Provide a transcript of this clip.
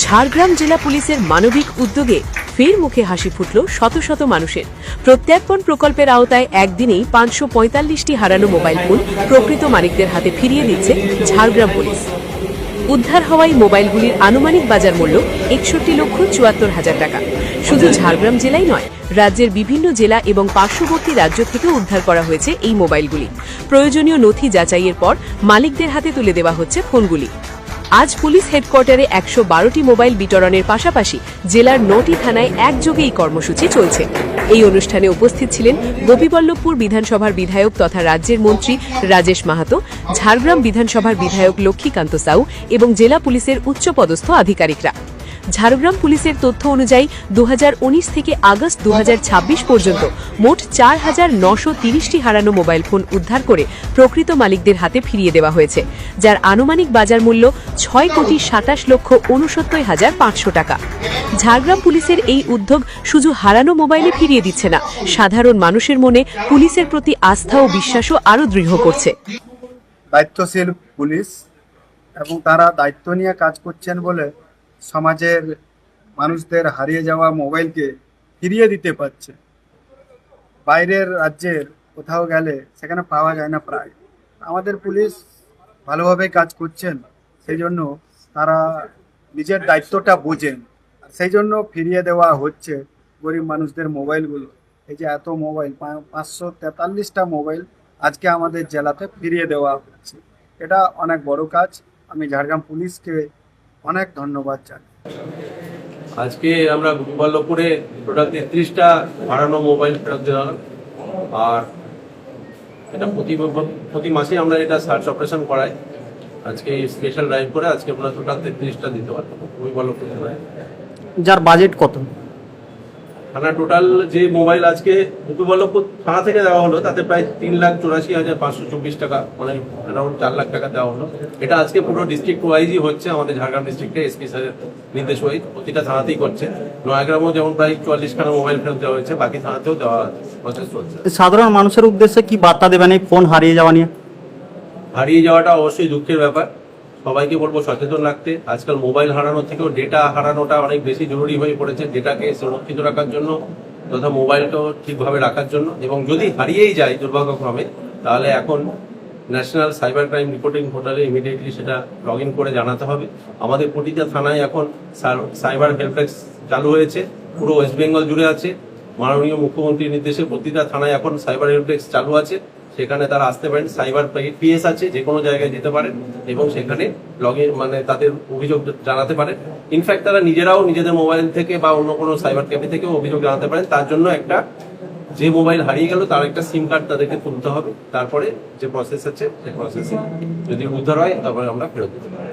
ঝাড়গ্রাম জেলা পুলিশের মানবিক উদ্যোগে ফের মুখে হাসি ফুটল শত শত মানুষের। প্রত্যর্পণ প্রকল্পের আওতায় একদিনেই 545টি হারানো মোবাইল ফোন প্রকৃত মালিকদের হাতে ফিরিয়ে দিচ্ছে ঝাড়গ্রাম পুলিশ। উদ্ধার হওয়ায় মোবাইলগুলির আনুমানিক বাজার মূল্য 61,74,000 টাকা। শুধু ঝাড়গ্রাম জেলাই নয়, রাজ্যের বিভিন্ন জেলা এবং পার্শ্ববর্তী রাজ্য থেকে উদ্ধার করা হয়েছে এই মোবাইলগুলি। প্রয়োজনীয় নথি যাচাইয়ের পর মালিকদের হাতে তুলে দেওয়া হচ্ছে ফোনগুলি। আজ পুলিশ হেডকোয়ার্টারে 112টি মোবাইল বিতরণের পাশাপাশি জেলার 9টি থানায় একযোগে এই কর্মসূচি চলছে। এই অনুষ্ঠানে উপস্থিত ছিলেন গোপীবল্লভপুর বিধানসভার বিধায়ক তথা রাজ্যের মন্ত্রী রাজেশ মাহাতো, ঝাড়গ্রাম বিধানসভার বিধায়ক লক্ষ্মীকান্ত সাউ এবং জেলা পুলিশের উচ্চপদস্থ আধিকারিকরা। ঝাড়গ্রাম পুলিশের তথ্য অনুযায়ী 2019 থেকে আগস্ট 2026 পর্যন্ত মোট 4,930টি হারানো মোবাইল ফোন উদ্ধার করে প্রকৃত মালিকদের হাতে ফিরিয়ে দেওয়া হয়েছে, যার আনুমানিক বাজার মূল্য 6,27,69,500 টাকা। ঝাড়গ্রাম পুলিশের এই উদ্যোগ শুধু হারানো মোবাইলে ফিরিয়ে দিচ্ছে না, সাধারণ মানুষের মনে পুলিশের প্রতি আস্থা ও বিশ্বাসও আরও দৃঢ় করছে। দায়িত্বশীল পুলিশ এবং তারা দায়িত্ব নিয়ে কাজ করছেন বলে সমাজের মানুষদের হারিয়ে যাওয়া মোবাইলকে ফিরিয়ে দিতে পারছে। বাইরের রাজ্যের কোথাও গেলে সেখানে পাওয়া যায় না প্রায়। আমাদের পুলিশ ভালোভাবে কাজ করছেন, সেই জন্য তারা নিজের দায়িত্বটা বোঝেন, সেই জন্য ফিরিয়ে দেওয়া হচ্ছে গরিব মানুষদের মোবাইলগুলো। এই যে এত মোবাইল, 543টা মোবাইল আজকে আমাদের জেলাতে ফিরিয়ে দেওয়া হচ্ছে, এটা অনেক বড় কাজ। আমি ঝাড়গ্রাম পুলিশকে অনেক ধন্যবাদ জানাই। আজকে আমরা গোপীবল্লভপুরে টোটাল 33টা হারানো মোবাইল ফেরত দিলাম, আর এটা প্রতি মাসে আমরা এটা সার্চ অপারেশন করাই। আজকে স্পেশাল ড্রাইভ করে আজকে আমরা টোটাল 33টা দিতে পারবো গোপীবল্লভপুর থানায়। যার বাজেট কত? থানা টোটাল যে মোবাইল আজকে গোপীবল্লভপুর থানা থেকে দেওয়া হলো তাতে প্রায় 3,84,524 টাকা, মানে অ্যারাউন্ড 4 লাখ টাকা দেওয়া হলো। এটা আজকে পুরো ডিস্ট্রিক্ট ওয়াইজই হচ্ছে, আমাদের ঝাড়গ্রাম ডিস্ট্রিক্টে এসপি স্যারের নির্দেশ ওয়াইজ প্রতিটা থানাতেই করছে। নয়াগ্রামেও যেমন প্রায় 44খানা মোবাইল ফেরত দেওয়া হয়েছে, বাকি থানাতেও দেওয়া প্রসেস চলছে। সাধারণ মানুষের উদ্দেশ্যে কি বার্তা দেবেন এই ফোন হারিয়ে যাওয়া নিয়ে? হারিয়ে যাওয়াটা অবশ্যই দুঃখের ব্যাপার, সবাইকে বলবো সচেতন রাখতে। আজকাল মোবাইল হারানোর থেকেও ডেটা হারানোটা অনেক বেশি জরুরি হয়ে পড়েছে, ডেটাকে সুরক্ষিত রাখার জন্য তথা মোবাইলটাও ঠিকভাবে রাখার জন্য। এবং যদি হারিয়েই যায় দুর্ভাগ্যক্রমে, তাহলে এখন ন্যাশনাল সাইবার ক্রাইম রিপোর্টিং পোর্টালে ইমিডিয়েটলি সেটা লগ ইন করে জানাতে হবে। আমাদের প্রতিটা থানায় এখন সাইবার হেল্পডেস্ক চালু হয়েছে, পুরো ওয়েস্ট বেঙ্গল জুড়ে আছে। মাননীয় মুখ্যমন্ত্রীর নির্দেশে প্রতিটা থানায় এখন সাইবার হেল্পডেস্ক চালু আছে, সেখানে তারা আসতে পারেন। সাইবার পিএস আছে, যে কোনো জায়গায় যেতে পারেন এবং সেখানে লগ ইন মানে তাদের অভিযোগ জানাতে পারেন। ইনফ্যাক্ট তারা নিজেরাও নিজেদের মোবাইল থেকে বা অন্য কোনো সাইবার ক্যাফে থেকেও অভিযোগ জানাতে পারেন। তার জন্য একটা যে মোবাইল হারিয়ে গেল তার একটা সিম কার্ড তাদেরকে তুলতে হবে, তারপরে যে প্রসেস আছে সেই প্রসেসে যদি উদ্ধার হয় তারপরে আমরা ফেরত দিতে পারি।